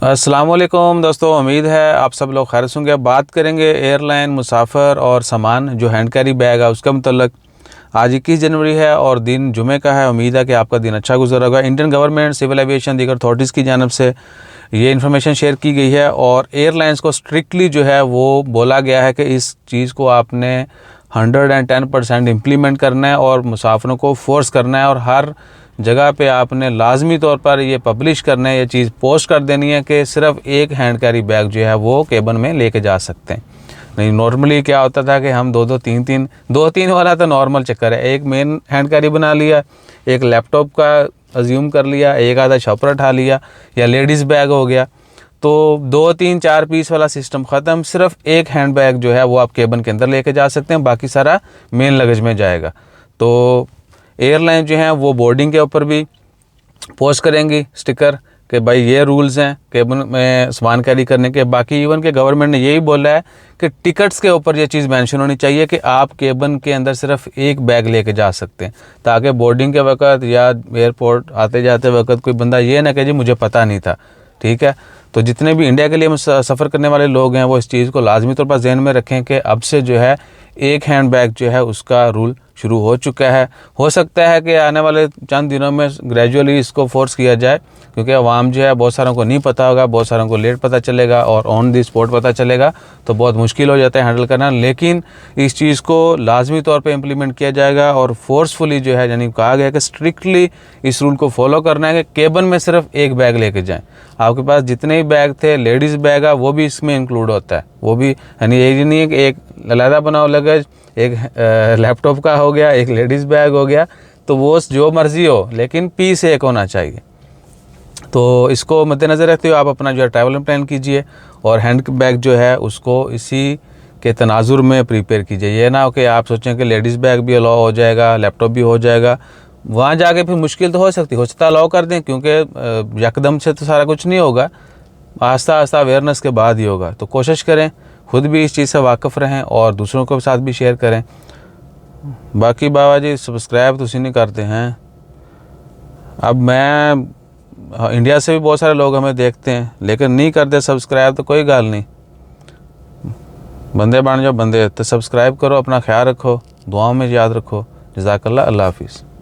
अस्सलामुअलैकुम दोस्तों, उम्मीद है आप सब लोग खैर से होंगे। बात करेंगे एयरलाइन, मुसाफिर और सामान जो हैंड कैरी बैग है उसका मतलब। आज 21 जनवरी है और दिन जुमे का है। उम्मीद है कि आपका दिन अच्छा गुजरा होगा। इंडियन गवर्नमेंट, सिविल एविएशन, दीगर अथॉरिटीज़ की जानब से ये इन्फॉर्मेशन शेयर की गई है और एयरलाइंस को स्ट्रिक्टली जो है वो बोला गया है कि इस चीज़ को आपने 110% इम्प्लीमेंट करना है और मुसाफिरों को फोर्स करना है और हर जगह पे आपने लाजमी तौर पर ये पब्लिश करना है, ये चीज़ पोस्ट कर देनी है कि सिर्फ एक हैंड कैरी बैग जो है वो केबिन में लेके जा सकते हैं। नहीं, नॉर्मली क्या होता था कि हम दो तीन वाला तो नॉर्मल चक्कर है। एक मेन हैंड कैरी बना लिया, एक लैपटॉप का अज्यूम कर लिया, एक आधा शॉपर उठा लिया या लेडीज़ बैग हो गया। तो 2 3 4 पीस वाला सिस्टम ख़त्म। सिर्फ एक हैंड बैग जो है वो आप केबिन के अंदर लेके जा सकते हैं, बाकी सारा मेन लगेज में जाएगा। तो एयरलाइन जो हैं वो बोर्डिंग के ऊपर भी पोस्ट करेंगी स्टिकर कि भाई ये रूल्स हैं केबिन में सामान कैरी करने के। बाकी इवन के गवर्नमेंट ने यही बोला है कि टिकट्स के ऊपर ये चीज़ मेंशन होनी चाहिए कि आप केबिन के अंदर सिर्फ एक बैग लेके जा सकते हैं, ताकि बोर्डिंग के वक्त या एयरपोर्ट आते जाते वक्त कोई बंदा ये ना कहे जी मुझे पता नहीं था। ठीक है, तो जितने भी इंडिया के लिए सफ़र करने वाले लोग हैं वो इस चीज़ को लाजमी तौर पर जहन में रखें कि अब से जो है एक हैंड बैग जो है उसका रूल शुरू हो चुका है। हो सकता है कि आने वाले चंद दिनों में ग्रेजुअली इसको फोर्स किया जाए, क्योंकि आवाम जो है बहुत सारों को नहीं पता होगा, बहुत सारों को लेट पता चलेगा और ऑन दी स्पॉट पता चलेगा, तो बहुत मुश्किल हो जाता है हैंडल करना। लेकिन इस चीज़ को लाजमी तौर पे इम्प्लीमेंट किया जाएगा और फोर्सफुली जो है यानी कहा गया कि स्ट्रिक्टली इस रूल को फॉलो करना है कि केबिन में सिर्फ एक बैग लेके जाएँ। आपके पास जितने भी बैग थे, लेडीज़ बैग है वो भी इसमें इंक्लूड होता है। वो भी यानी ये नहीं है कि एक अलहदा बनाओ लगेज, एक लैपटॉप का हो गया, एक लेडीज़ बैग हो गया, तो वो जो मर्ज़ी हो लेकिन पीस एक होना चाहिए। तो इसको मद्देनज़र रखते हुए आप अपना जो है ट्रैवल प्लान कीजिए और हैंड बैग जो है उसको इसी के तनाजुर में प्रिपेयर कीजिए। ये ना हो कि आप सोचें कि लेडीज़ बैग भी अलाउ हो जाएगा, लैपटॉप भी हो जाएगा, वहाँ जाके फिर मुश्किल तो हो सकती है। हो सकता अलाउ कर दें, क्योंकि यकदम से तो सारा कुछ नहीं होगा, आस्ता आस्ता अवेयरनेस के बाद ही होगा। तो कोशिश करें खुद भी इस चीज़ से वाकिफ़ रहें और दूसरों के साथ भी शेयर करें। बाकी बाबा जी सब्सक्राइब तो नहीं करते हैं। अब मैं इंडिया से भी बहुत सारे लोग हमें देखते हैं लेकिन नहीं करते सब्सक्राइब, तो कोई गल नहीं, बंदे बन जाओ बंदे। तो सब्सक्राइब करो, अपना ख्याल रखो, दुआओं में याद रखो। जज़ाकल्लाह, अल्लाह हाफिज़।